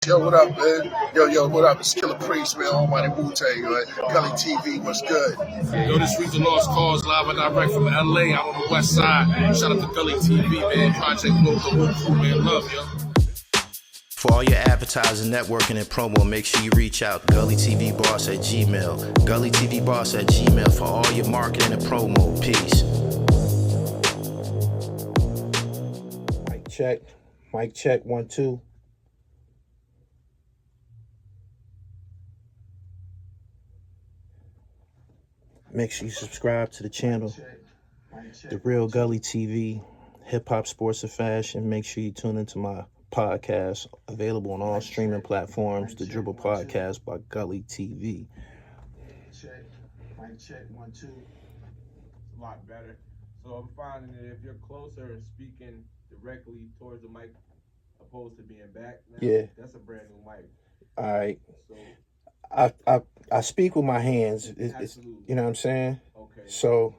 Yo, what up, man? Yo, what up? It's Killer Priest, man. Almighty Wu-Tang, right? Gully TV, what's good? Yo, this week's the Lost Cause live and direct from LA out on the west side. Shout out to Gully TV, man. Project Local, whole crew, man. Love, yo. For all your advertising, networking, and promo, make sure you reach out gullytvboss@gmail. gullytvboss@gmail for all your marketing and promo. Peace. Mic check, 1 2. Make sure you subscribe to the channel, The Real Gully TV, Hip Hop, Sports, and Fashion. Make sure you tune into my podcast, available on all streaming platforms, the Dribble Podcast by Gully TV. Mic check, 1 2. It's a lot better. So I'm finding that if you're closer and speaking directly towards the mic, opposed to being back now, Yeah, that's a brand new mic. All right. So I speak with my hands. It's, you know what I'm saying? Okay. So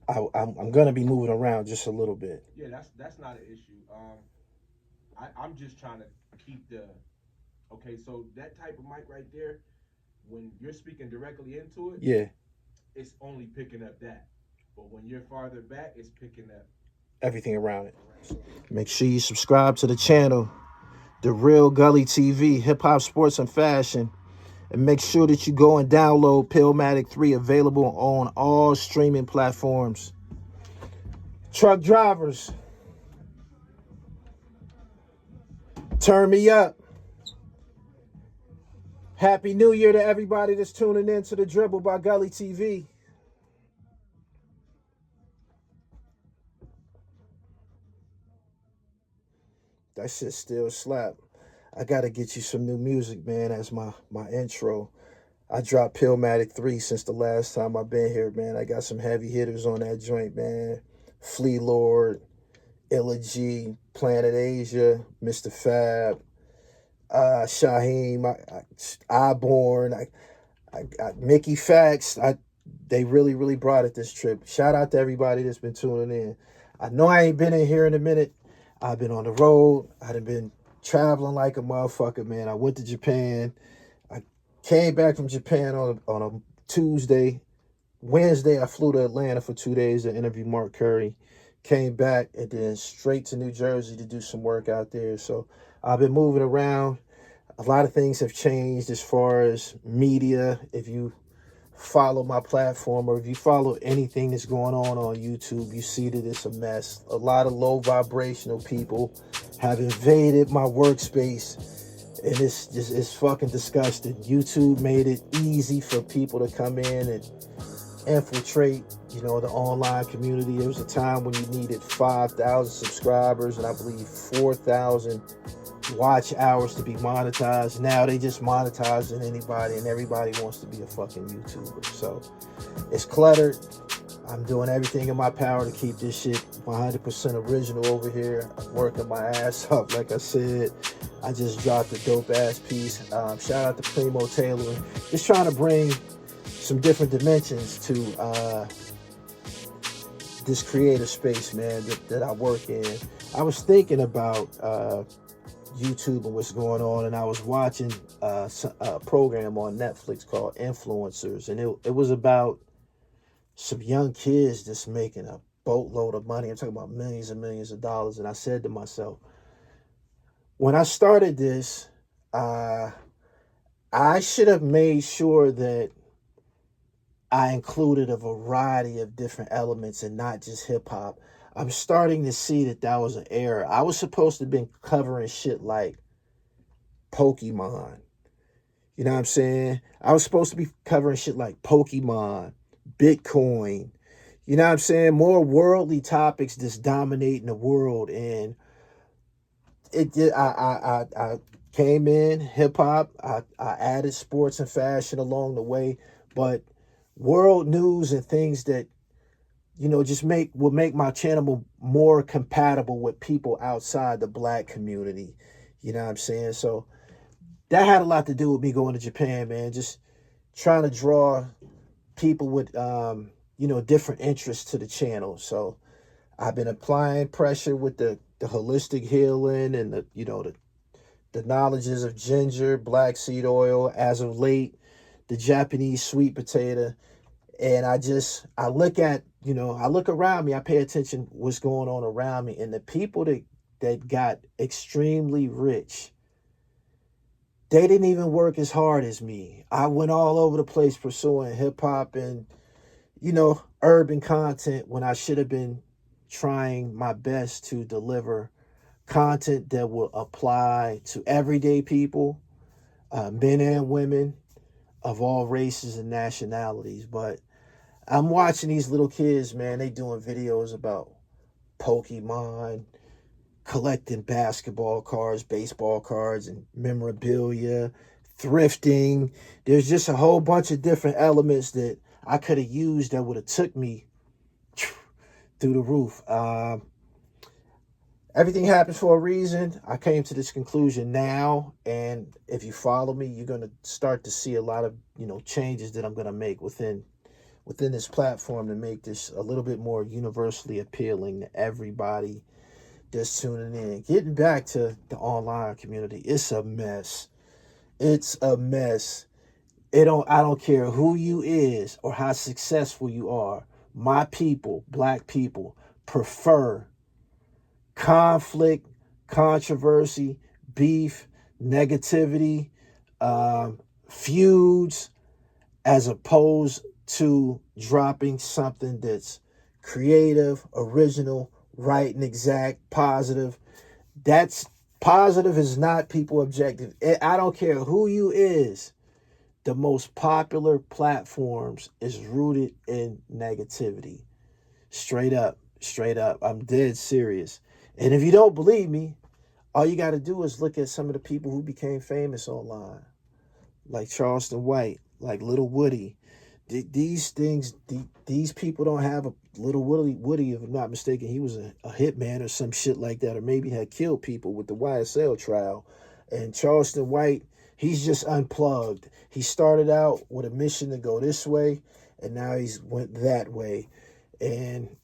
I'm gonna be moving around just a little bit. Yeah, that's not an issue. I'm just trying to keep the okay. So that type of mic right there, when you're speaking directly into it, Yeah, it's only picking up that. But when you're farther back, it's picking up everything around it. Make sure you subscribe to the channel, The Real Gully TV, Hip Hop, Sports, and Fashion. And make sure that you go and download Pillmatic 3, available on all streaming platforms. Truck drivers, turn me up. Happy New Year to everybody that's tuning in to the Dribble by Gully TV. That shit still slap. I gotta get you some new music, man, as my intro. I dropped Pillmatic 3 since the last time I've been here, man. I got some heavy hitters on that joint, man. Flea Lord, Illa G, Planet Asia, Mr. Fab, Shaheem, Iborn, Mickey Fax. They really brought it this trip. Shout out to everybody that's been tuning in. I know I ain't been in here in a minute. I've been on the road. I've been traveling like a motherfucker, man. I went to Japan. I came back from Japan on a Tuesday. Wednesday, I flew to Atlanta for 2 days to interview Mark Curry. Came back and then straight to New Jersey to do some work out there. So I've been moving around. A lot of things have changed as far as media. If you follow my platform or if you follow anything that's going on YouTube, you see that it's a mess. A lot of low vibrational people have invaded my workspace, and it's fucking disgusting. YouTube made it easy for people to come in and infiltrate, the online community. There was a time when you needed 5,000 subscribers and I believe 4,000 watch hours to be monetized. Now they just monetizing anybody, and everybody wants to be a fucking YouTuber. So it's cluttered. I'm doing everything in my power to keep this shit 100% original over here. I'm working my ass off, like I said. I just dropped a dope ass piece. Shout out to Primo Taylor. Just trying to bring some different dimensions to this creative space, man, that I work in. I was thinking about YouTube and what's going on, and I was watching a program on Netflix called Influencers, and it was about some young kids just making a boatload of money. I'm talking about millions and millions of dollars. And I said to myself, when I started this, I should have made sure that I included a variety of different elements and not just hip hop. I'm starting to see that was an error. I was supposed to have been covering shit like Pokemon. You know what I'm saying? I was supposed to be covering shit like Pokemon, Bitcoin. You know what I'm saying? More worldly topics that's dominating the world. And I came in hip hop. I added sports and fashion along the way, but world news and things that just will make my channel more compatible with people outside the black community. You know what I'm saying? So that had a lot to do with me going to Japan, man. Just trying to draw people with, different interests to the channel. So I've been applying pressure with the holistic healing and the the knowledges of ginger, black seed oil, as of late, the Japanese sweet potato. And I look at, I look around me, I pay attention what's going on around me. And the people that got extremely rich, they didn't even work as hard as me. I went all over the place pursuing hip hop and, urban content when I should have been trying my best to deliver content that will apply to everyday people, men and women of all races and nationalities. But I'm watching these little kids, man, they doing videos about Pokemon, collecting basketball cards, baseball cards, and memorabilia, thrifting. There's just a whole bunch of different elements that I could have used that would have took me through the roof. Everything happens for a reason. I came to this conclusion now, and if you follow me, you're going to start to see a lot of, changes that I'm going to make within this platform to make this a little bit more universally appealing to everybody that's tuning in. Getting back to the online community, it's a mess. It's a mess. I don't care who you is or how successful you are. My people, black people, prefer conflict, controversy, beef, negativity, feuds, as opposed to dropping something that's creative, original, right and exact, positive. That's positive is not people objective. I don't care who you is. The most popular platforms is rooted in negativity. Straight up. I'm dead serious. And if you don't believe me, all you got to do is look at some of the people who became famous online, like Charleston White, like Little Woody. These people don't have a Little Woody, if I'm not mistaken. He was a hitman or some shit like that, or maybe had killed people with the YSL trial. And Charleston White, he's just unplugged. He started out with a mission to go this way, and now he's went that way. And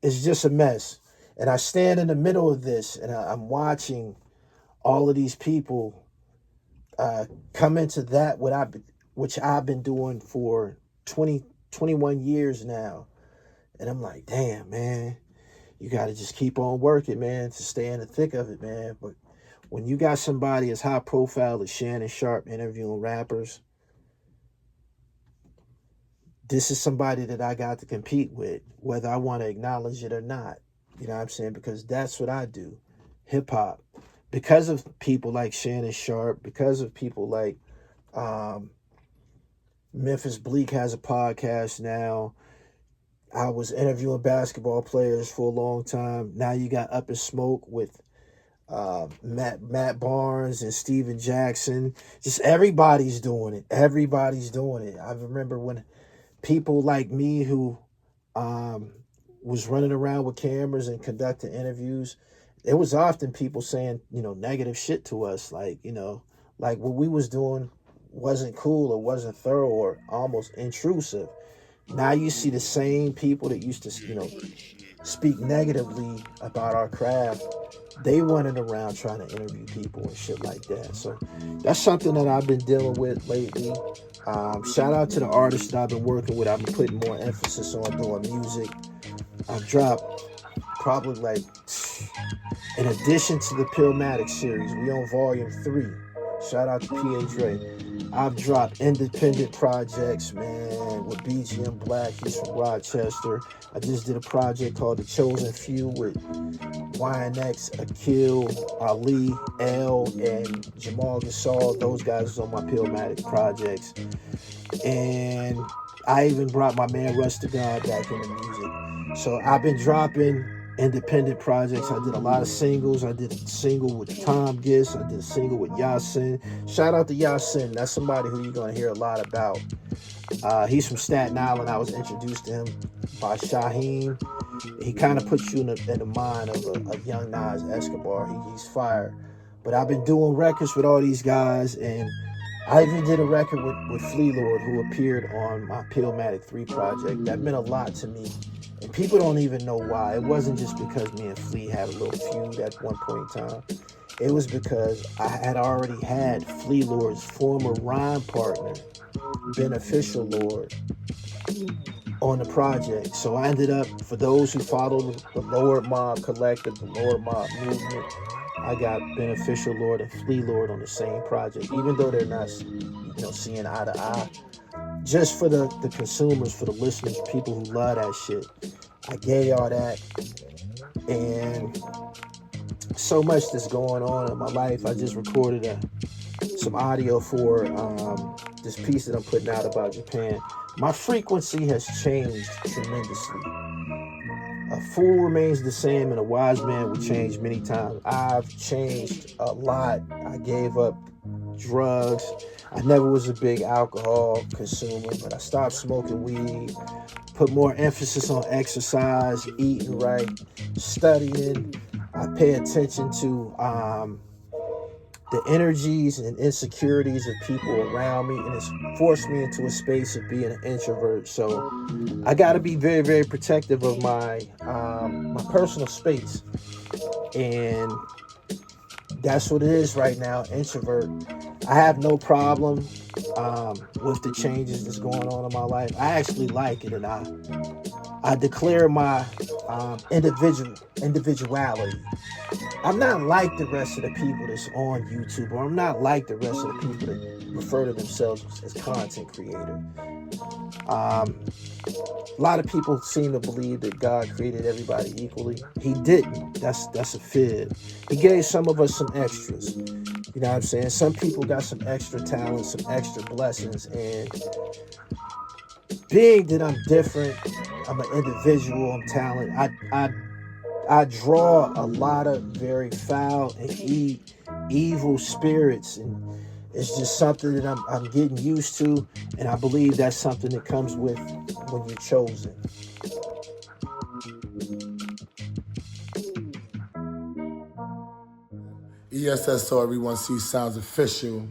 it's just a mess. And I stand in the middle of this, and I'm watching all of these people come into that, which I've been doing for 21 years now. And I'm like, damn, man, you got to just keep on working, man, to stay in the thick of it, man. But when you got somebody as high profile as Shannon Sharp interviewing rappers, this is somebody that I got to compete with, whether I want to acknowledge it or not. You know what I'm saying? Because that's what I do. Hip hop. Because of people like Shannon Sharp, because of people like Memphis Bleak has a podcast now. I was interviewing basketball players for a long time. Now you got Up in Smoke with Matt Barnes and Steven Jackson. Just everybody's doing it. I remember when people like me who was running around with cameras and conducting interviews, it was often people saying, negative shit to us. Like what we was doing wasn't cool or wasn't thorough or almost intrusive. Now you see the same people that used to, speak negatively about our craft. They running around trying to interview people and shit like that. So that's something that I've been dealing with lately. Shout out to the artists that I've been working with. I've been putting more emphasis on doing music. I've dropped probably in addition to the Pillmatic series, we on volume 3. Shout out to P.A. Dre. I've dropped independent projects, man, with BGM Black. He's from Rochester. I just did a project called The Chosen Few with YNX, Akil, Ali, L, and Jamal Gasol. Those guys is on my Pillmatic projects. And I even brought my man Russ the God back into music. So I've been dropping independent projects. I did a lot of singles. I did a single with Tom Gist. I did a single with Yasin. Shout out to Yasin. That's somebody who you're going to hear a lot about. He's from Staten Island. I was introduced to him by Shaheem. He kind of puts you in the mind of a young Nas Escobar. He's fire. But I've been doing records with all these guys, and I even did a record with Flea Lord, who appeared on my Pillmatic 3 project. That meant a lot to me. And people don't even know why. It wasn't just because me and Flea had a little feud at one point in time. It was because I had already had Flea Lord's former rhyme partner, Beneficial Lord, on the project. So I ended up, for those who follow the Lord Mob Collective, the Lord Mob movement, I got Beneficial Lord and Flea Lord on the same project, even though they're not, seeing eye to eye. Just for the consumers, for the listeners, people who love that shit, I gave y'all that. And so much that's going on in my life. I just recorded some audio for this piece that I'm putting out about Japan. My frequency has changed tremendously. A fool remains the same and a wise man will change many times. I've changed a lot. I gave up drugs. I never was a big alcohol consumer, but I stopped smoking weed, put more emphasis on exercise, eating right, studying. I pay attention to the energies and insecurities of people around me, and it's forced me into a space of being an introvert. So I got to be very, very protective of my personal space, and that's what it is right now, introvert. I have no problem with the changes that's going on in my life. I actually like it, and I declare my individuality. I'm not like the rest of the people that's on YouTube, or I'm not like the rest of the people that refer to themselves as content creator. A lot of people seem to believe that God created everybody equally. He didn't. That's a fib. He gave some of us some extras. You know what I'm saying? Some people got some extra talent, some extra blessings, and being that I'm different, I'm an individual, I'm talented, I draw a lot of very foul and evil spirits, and it's just something that I'm getting used to, and I believe that's something that comes with when you're chosen. ESSO, everyone sees Sounds Official.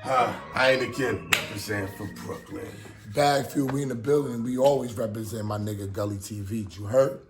I ain't again representing from Brooklyn. Bagfield, we in the building. We always represent my nigga Gully TV. You heard?